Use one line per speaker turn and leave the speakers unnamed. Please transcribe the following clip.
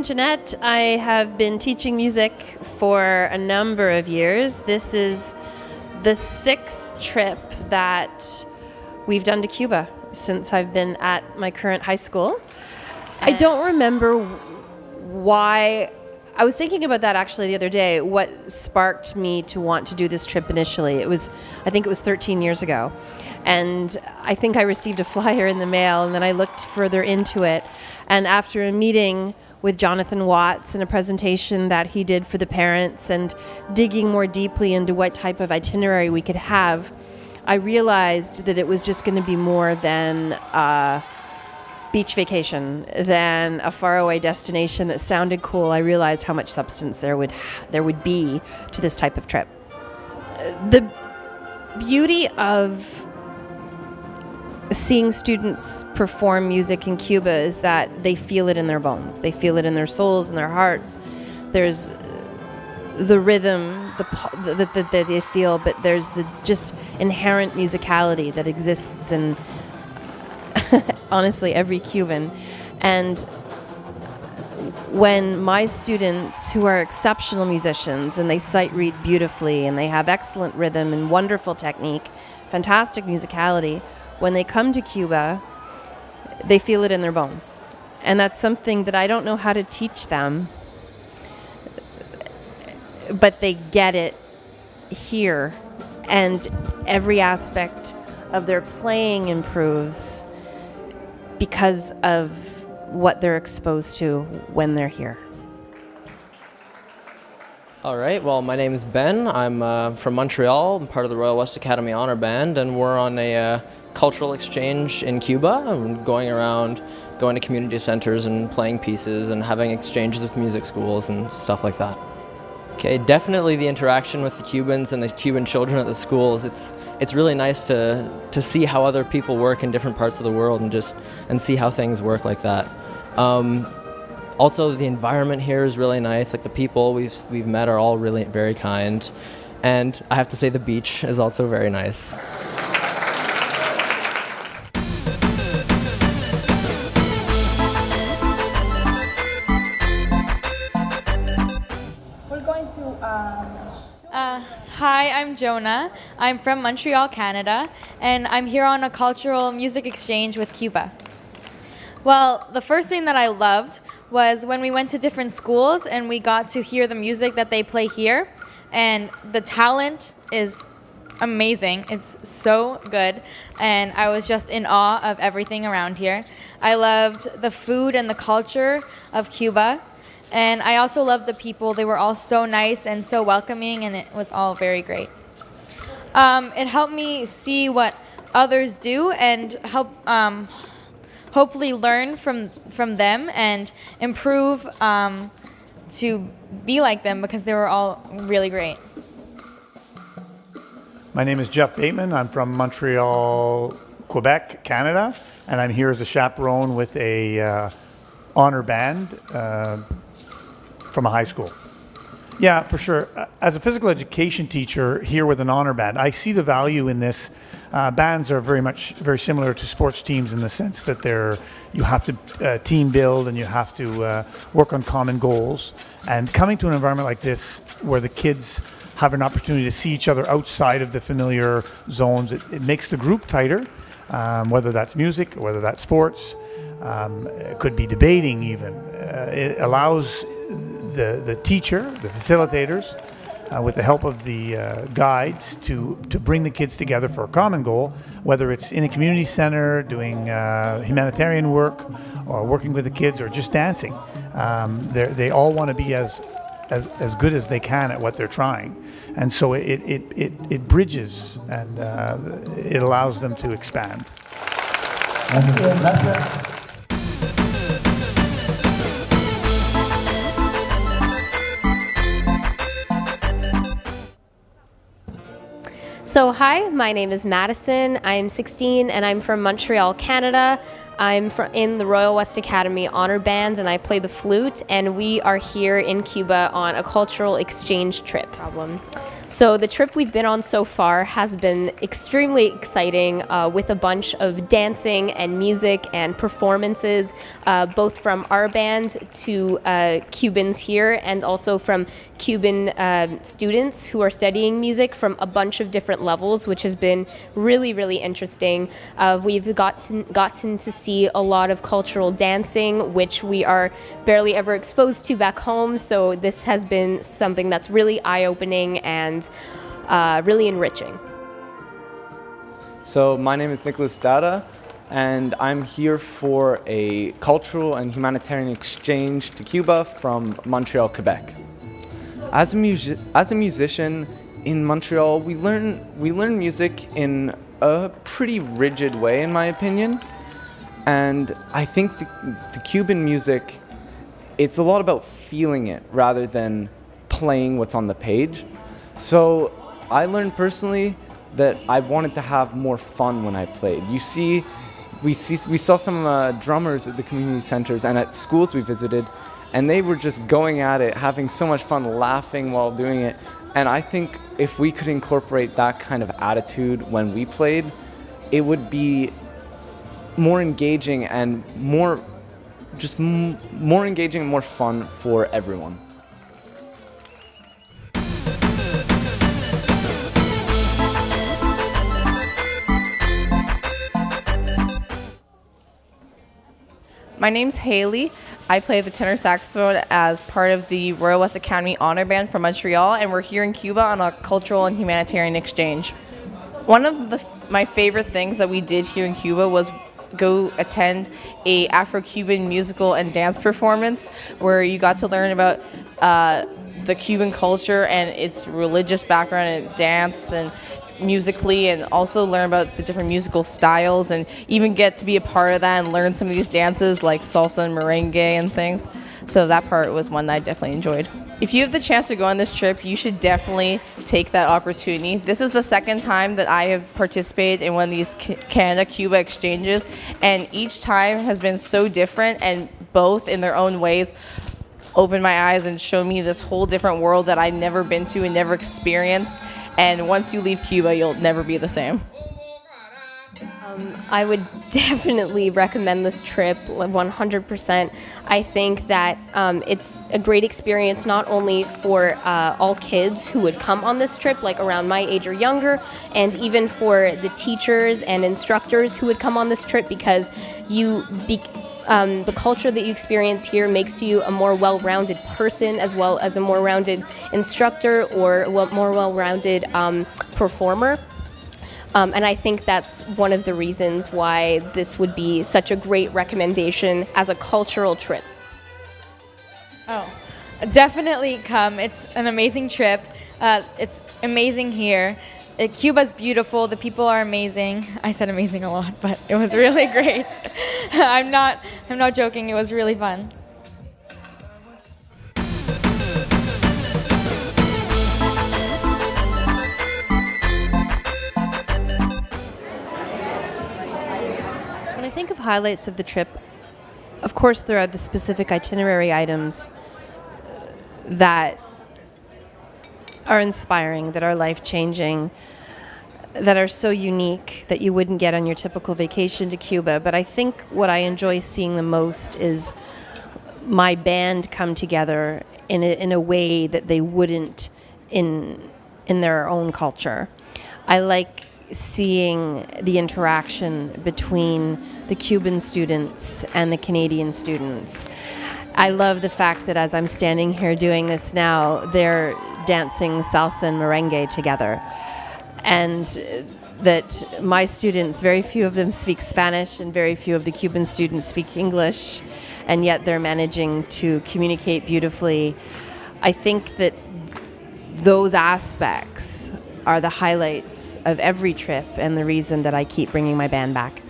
Ginette. I have been teaching music for a number of years. This is the 6th trip that we've done to Cuba since I've been at my current high school. I don't remember why. I was thinking about that actually the other day, what sparked me to want to do this trip initially. I think it was 13 years ago. And I think I received a flyer in the mail, and then I looked further into it. And after a meeting with Jonathan Watts and a presentation that he did for the parents and digging more deeply into what type of itinerary we could have, I realized that it was just going to be more than a beach vacation, than a faraway destination that sounded cool. I realized how much substance there would be to this type of trip. The beauty of seeing students perform music in Cuba is that they feel it in their bones. They feel it in their souls and their hearts. There's the rhythm that they feel, but there's the just inherent musicality that exists in honestly every Cuban. And when my students, who are exceptional musicians, and they sight read beautifully and they have excellent rhythm and wonderful technique, fantastic musicality, when they come to Cuba, they feel it in their bones. And that's something that I don't know how to teach them, but they get it here. And every aspect of their playing improves because of what they're exposed to when they're here.
All right, well, my name is Ben. I'm from Montreal. I'm part of the Royal West Academy Honor Band, and we're on a cultural exchange in Cuba. I'm going to community centers and playing pieces and having exchanges with music schools and stuff like that. Okay, definitely the interaction with the Cubans and the Cuban children at the schools. It's really nice to see how other people work in different parts of the world and see how things work like that. Also, the environment here is really nice. Like the people we've met are all really very kind, and I have to say the beach is also very nice.
Hi, I'm Jonah. I'm from Montreal, Canada, and I'm here on a cultural music exchange with Cuba. Well, the first thing that I loved was when we went to different schools and we got to hear the music that they play here, and the talent is amazing. It's so good, and I was just in awe of everything around here. I loved the food and the culture of Cuba. And I also loved the people. They were all so nice and so welcoming, and it was all very great. It helped me see what others do and help hopefully learn from them and improve to be like them, because they were all really great.
My name is Jeff Bateman. I'm from Montreal, Quebec, Canada, and I'm here as a chaperone with a honor band from a high school. Yeah, for sure. As a physical education teacher here with an honor band, I see the value in this. Bands are very similar to sports teams in the sense that you have to team build and you have to work on common goals. And coming to an environment like this where the kids have an opportunity to see each other outside of the familiar zones, it makes the group tighter, whether that's music or whether that's sports. It could be debating even. It allows the teacher, the facilitators, with the help of the guides to bring the kids together for a common goal, whether it's in a community center, doing humanitarian work, or working with the kids, or just dancing. They all want to be as good as they can at what they're trying. And so it bridges and it allows them to expand.
So hi, my name is Madison. I'm 16 and I'm from Montreal, Canada. I'm in the Royal West Academy Honor Bands and I play the flute, and we are here in Cuba on a cultural exchange trip. So the trip we've been on so far has been extremely exciting, with a bunch of dancing and music and performances, both from our band to Cubans here, and also from Cuban students who are studying music from a bunch of different levels, which has been really, really interesting. We've gotten to see a lot of cultural dancing, which we are barely ever exposed to back home, so this has been something that's really eye-opening and really enriching.
So my name is Nicholas Dada, and I'm here for a cultural and humanitarian exchange to Cuba from Montreal, Quebec. As a musician in Montreal, we learn music in a pretty rigid way, in my opinion. And I think the Cuban music, it's a lot about feeling it rather than playing what's on the page. So I learned personally that I wanted to have more fun when I played. We saw some drummers at the community centers and at schools we visited, and they were just going at it, having so much fun, laughing while doing it. And I think if we could incorporate that kind of attitude when we played, it would be more engaging and more engaging and more fun for everyone.
My name's Haley. I play the tenor saxophone as part of the Royal West Academy Honor Band from Montreal, and we're here in Cuba on a cultural and humanitarian exchange. One of my favorite things that we did here in Cuba was go attend a Afro-Cuban musical and dance performance where you got to learn about the Cuban culture and its religious background and dance and musically, and also learn about the different musical styles and even get to be a part of that and learn some of these dances like salsa and merengue and things. So that part was one that I definitely enjoyed. If you have the chance to go on this trip, you should definitely take that opportunity. This is the second time that I have participated in one of these Canada Cuba exchanges, and each time has been so different, and both in their own ways open my eyes and show me this whole different world that I'd never been to and never experienced. And once you leave Cuba, you'll never be the same.
I would definitely recommend this trip 100%. I think that it's a great experience not only for all kids who would come on this trip, like around my age or younger, and even for the teachers and instructors who would come on this trip, because the culture that you experience here makes you a more well-rounded person, as well as a more rounded instructor or more well-rounded performer. And I think that's one of the reasons why this would be such a great recommendation as a cultural trip.
Oh, definitely come. It's an amazing trip. It's amazing here. Cuba's beautiful. The people are amazing. I said amazing a lot, but it was really great. I'm not joking. It was really fun.
When I think of highlights of the trip, of course there are the specific itinerary items that are inspiring, that are life-changing, that are so unique that you wouldn't get on your typical vacation to Cuba. But I think what I enjoy seeing the most is my band come together in a way that they wouldn't in their own culture. I like seeing the interaction between the Cuban students and the Canadian students. I love the fact that as I'm standing here doing this now, they're dancing salsa and merengue together. And that my students, very few of them speak Spanish and very few of the Cuban students speak English, and yet they're managing to communicate beautifully. I think that those aspects are the highlights of every trip and the reason that I keep bringing my band back.